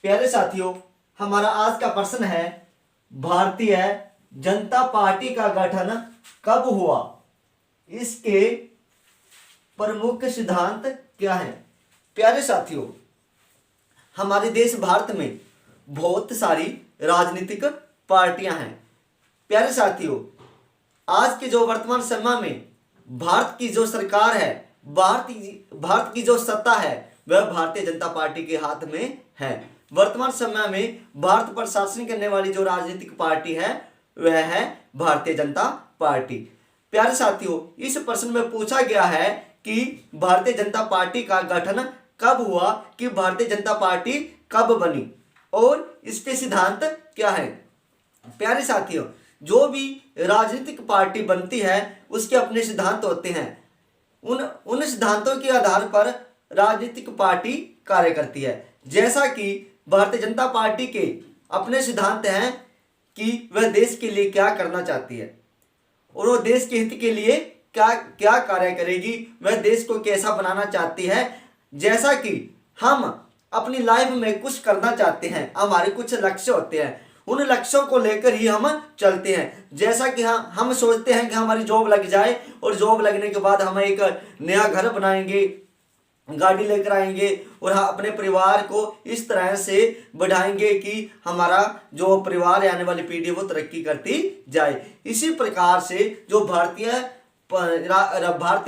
प्यारे साथियों, हमारा आज का प्रश्न है भारतीय जनता पार्टी का गठन कब हुआ, इसके प्रमुख सिद्धांत क्या हैं। प्यारे साथियों, हमारे देश भारत में बहुत सारी राजनीतिक पार्टियां हैं। प्यारे साथियों, आज के जो वर्तमान समय में भारत की जो सरकार है, भारत की जो सत्ता है, वह भारतीय जनता पार्टी के हाथ में है। वर्तमान समय में भारत पर शासन करने वाली जो राजनीतिक पार्टी है, वह है भारतीय जनता पार्टी। प्यारे साथियों, इस प्रश्न में पूछा गया है कि भारतीय जनता पार्टी का गठन कब हुआ, कि भारतीय जनता पार्टी कब बनी और इसके सिद्धांत क्या है। प्यारे साथियों, जो भी राजनीतिक पार्टी बनती है उसके अपने सिद्धांत होते हैं। उन सिद्धांतों के आधार पर राजनीतिक पार्टी कार्य करती है। जैसा कि भारतीय जनता पार्टी के अपने सिद्धांत हैं कि वह देश के लिए क्या करना चाहती है और वो देश के हित के लिए क्या क्या कार्य करेगी, वह देश को कैसा बनाना चाहती है। जैसा कि हम अपनी लाइफ में कुछ करना चाहते हैं, हमारे कुछ लक्ष्य होते हैं, उन लक्ष्यों को लेकर ही हम चलते हैं। जैसा कि हम सोचते हैं कि हमारी जॉब लग जाए और जॉब लगने के बाद हम एक नया घर बनाएंगे, गाड़ी लेकर आएंगे और अपने परिवार को इस तरह से बढ़ाएंगे कि हमारा जो परिवार आने वाली पीढ़ी है वो तरक्की करती जाए। इसी प्रकार से जो भारतीय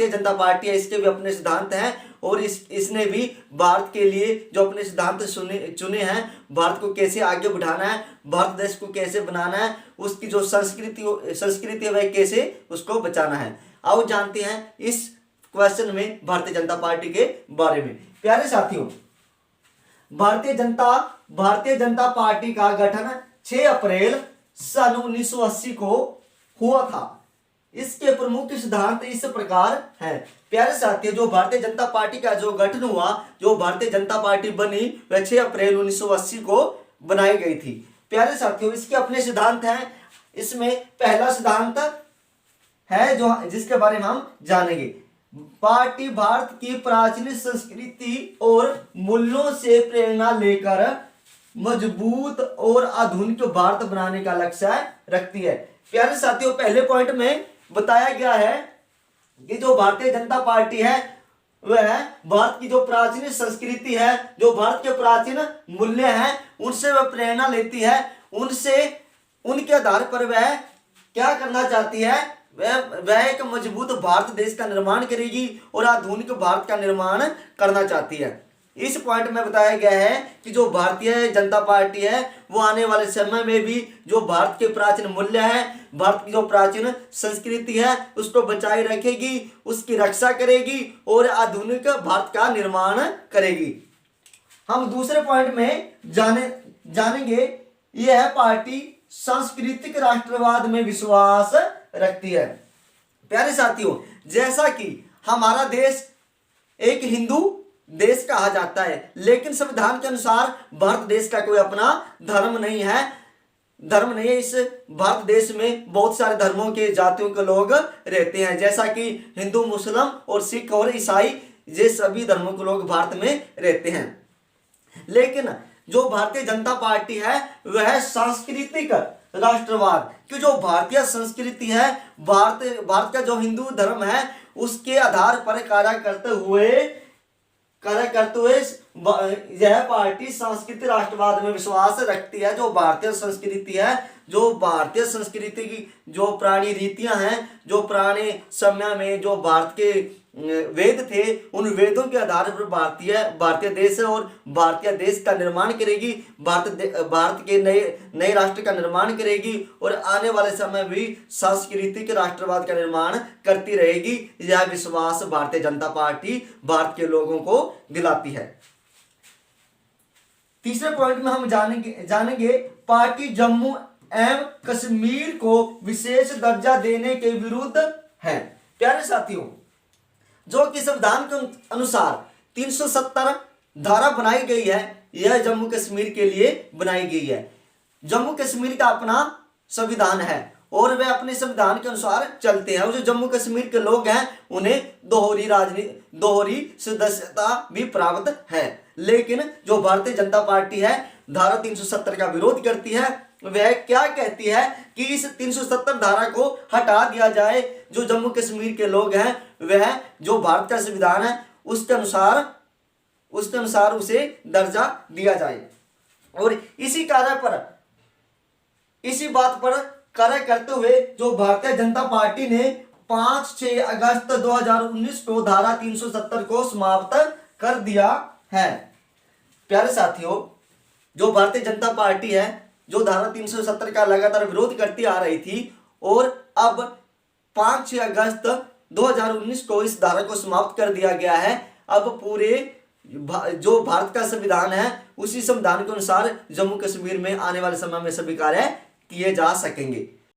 जनता पार्टी है, इसके भी अपने सिद्धांत हैं और इसने भी भारत के लिए जो अपने सिद्धांत चुने हैं, भारत को कैसे आगे बढ़ाना है, भारत देश को कैसे बनाना है, उसकी जो संस्कृति है वह कैसे उसको बचाना है। आओ जानते हैं इस क्वेश्चन में भारतीय जनता पार्टी के बारे में। प्यारे साथियों, भारतीय जनता पार्टी का गठन 6 अप्रैल सन 1980 को हुआ था। इसके प्रमुख सिद्धांत इस प्रकार हैं। प्यारे साथियों, जो भारतीय जनता पार्टी का जो गठन हुआ, जो भारतीय जनता पार्टी बनी, वह 6 अप्रैल 1980 को बनाई गई थी। प्यारे साथियों, इसके अपने सिद्धांत हैं। इसमें पहला सिद्धांत है जो जिसके बारे में हम जानेंगे। पार्टी भारत की प्राचीन संस्कृति और मूल्यों से प्रेरणा लेकर मजबूत और आधुनिक भारत बनाने का लक्ष्य रखती है। प्यारे साथियों, पहले पॉइंट में बताया गया है कि जो भारतीय जनता पार्टी है वह भारत की जो प्राचीन संस्कृति है, जो भारत के प्राचीन मूल्य हैं, उनसे वह प्रेरणा लेती है। उनके आधार पर वह क्या करना चाहती है, वह एक मजबूत भारत देश का निर्माण करेगी और आधुनिक भारत का निर्माण करना चाहती है। इस पॉइंट में बताया गया है कि जो भारतीय जनता पार्टी है वो आने वाले समय में भी जो भारत के प्राचीन मूल्य है, भारत की जो प्राचीन संस्कृति है, उसको बचाए रखेगी, उसकी रक्षा करेगी और आधुनिक भारत का निर्माण करेगी। हम दूसरे पॉइंट में जानेंगे, यह पार्टी सांस्कृतिक राष्ट्रवाद में विश्वास रखती है। प्यारे साथियों, जैसा कि हमारा देश एक हिंदू देश कहा जाता है, लेकिन संविधान के अनुसार भारत देश का कोई अपना धर्म नहीं है। इस भारत देश में बहुत सारे धर्मों के जातियों के लोग रहते हैं, जैसा कि हिंदू, मुस्लिम और सिख और ईसाई, ये सभी धर्मों के लोग भारत में रहते हैं। लेकिन जो भारतीय जनता पार्टी है वह सांस्कृतिक राष्ट्रवाद की जो भारतीय संस्कृति है, भारत का जो हिंदू धर्म है, उसके आधार पर कार्य करते हुए यह पार्टी सांस्कृतिक राष्ट्रवाद में विश्वास रखती है। जो भारतीय संस्कृति है, जो भारतीय संस्कृति की जो पुरानी रीतियां हैं, जो पुराने समय में जो भारत के वेद थे, उन वेदों के आधार पर भारतीय देश और भारतीय देश का निर्माण करेगी, भारत के नए राष्ट्र का निर्माण करेगी और आने वाले समय भी सांस्कृतिक राष्ट्रवाद का निर्माण करती रहेगी। यह विश्वास भारतीय जनता पार्टी भारत के लोगों को दिलाती है। तीसरे पॉइंट में हम जानेंगे पार्टी जम्मू एवं कश्मीर को विशेष दर्जा देने के विरुद्ध है। प्यारे साथियों, जो कि संविधान के अनुसार 370 धारा बनाई गई है, यह जम्मू कश्मीर के लिए बनाई गई है। जम्मू कश्मीर का अपना संविधान है और वे अपने संविधान के अनुसार चलते हैं। और जो जम्मू कश्मीर के लोग हैं उन्हें दोहरी सदस्यता भी प्राप्त है। लेकिन जो भारतीय जनता पार्टी है धारा 370 का विरोध करती है। वह क्या कहती है कि इस 370 धारा को हटा दिया जाए। जो जम्मू कश्मीर के लोग हैं वह जो भारत का संविधान है उसके अनुसार उसे दर्जा दिया जाए। और इसी बात पर कार्य करते हुए जो भारतीय जनता पार्टी ने 5-6 अगस्त 2019 को धारा 370 को समाप्त कर दिया है। प्यारे साथियों, जो भारतीय जनता पार्टी है जो धारा 370 का लगातार विरोध करती आ रही थी और अब 5-6 अगस्त 2019 को इस धारा को समाप्त कर दिया गया है। अब पूरे जो भारत का संविधान है उसी संविधान के अनुसार जम्मू कश्मीर में आने वाले समय में सभी कार्य किए जा सकेंगे।